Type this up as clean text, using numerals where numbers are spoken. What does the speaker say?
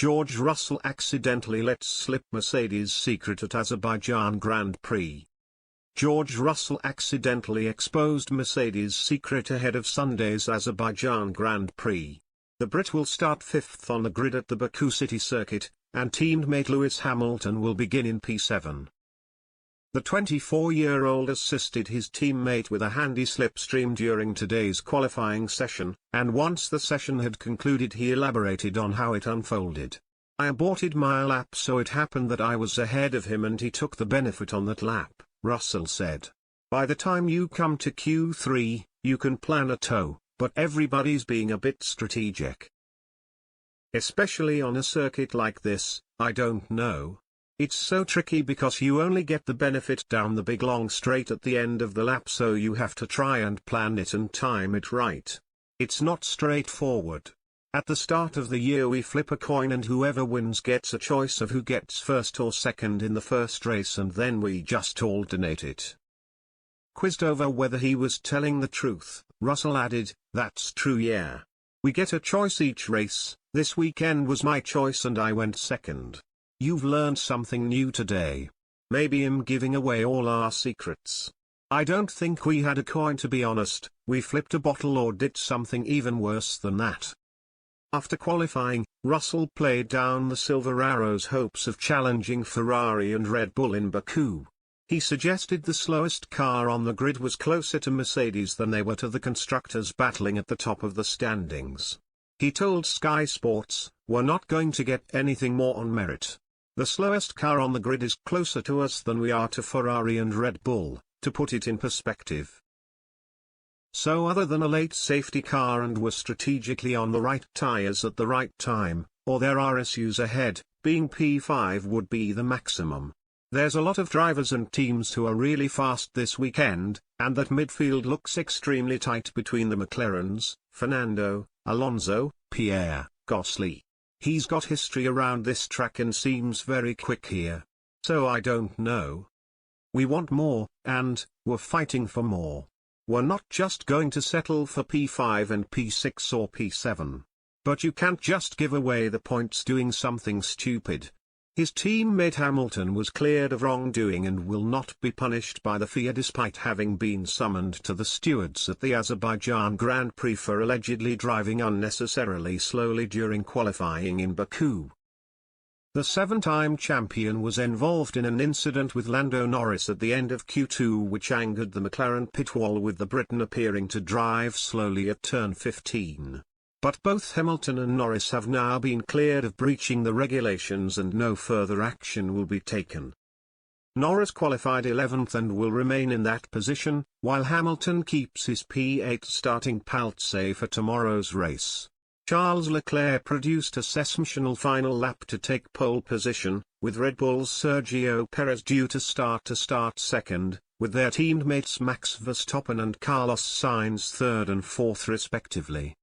George Russell accidentally lets slip Mercedes' secret at Azerbaijan Grand Prix. George Russell accidentally exposed Mercedes' secret ahead of Sunday's Azerbaijan Grand Prix. The Brit will start 5th on the grid at the Baku City circuit, and teammate Lewis Hamilton will begin in P7. The 24-year-old assisted his teammate with a handy slipstream during today's qualifying session, and once the session had concluded he elaborated on how it unfolded. "I aborted my lap, so it happened that I was ahead of him and he took the benefit on that lap," Russell said. "By the time you come to Q3, you can plan a tow, but everybody's being a bit strategic. Especially on a circuit like this, I don't know. It's so tricky because you only get the benefit down the big long straight at the end of the lap, so you have to try and plan it and time it right. It's not straightforward. At the start of the year we flip a coin and whoever wins gets a choice of who gets first or second in the first race, and then we just alternate it." Quizzed over whether he was telling the truth, Russell added, "That's true, yeah. We get a choice each race. This weekend was my choice and I went second. You've learned something new today. Maybe I'm giving away all our secrets. I don't think we had a coin, to be honest. We flipped a bottle or did something even worse than that." After qualifying, Russell played down the Silver Arrow's hopes of challenging Ferrari and Red Bull in Baku. He suggested the slowest car on the grid was closer to Mercedes than they were to the constructors battling at the top of the standings. He told Sky Sports, "We're not going to get anything more on merit. The slowest car on the grid is closer to us than we are to Ferrari and Red Bull, to put it in perspective. So other than a late safety car and we're strategically on the right tyres at the right time, or there are issues ahead, being P5 would be the maximum. There's a lot of drivers and teams who are really fast this weekend, and that midfield looks extremely tight between the McLarens, Fernando, Alonso, Pierre, Gasly. He's got history around this track and seems very quick here. So I don't know. We want more, and we're fighting for more. We're not just going to settle for P5 and P6 or P7. But you can't just give away the points doing something stupid." His teammate Hamilton was cleared of wrongdoing and will not be punished by the FIA despite having been summoned to the stewards at the Azerbaijan Grand Prix for allegedly driving unnecessarily slowly during qualifying in Baku. The 7-time champion was involved in an incident with Lando Norris at the end of Q2 which angered the McLaren pit wall, with the Briton appearing to drive slowly at turn 15. But both Hamilton and Norris have now been cleared of breaching the regulations and no further action will be taken. Norris qualified 11th and will remain in that position, while Hamilton keeps his P8 starting pole for tomorrow's race. Charles Leclerc produced a sensational final lap to take pole position, with Red Bull's Sergio Perez due to start second, with their teammates Max Verstappen and Carlos Sainz third and fourth respectively.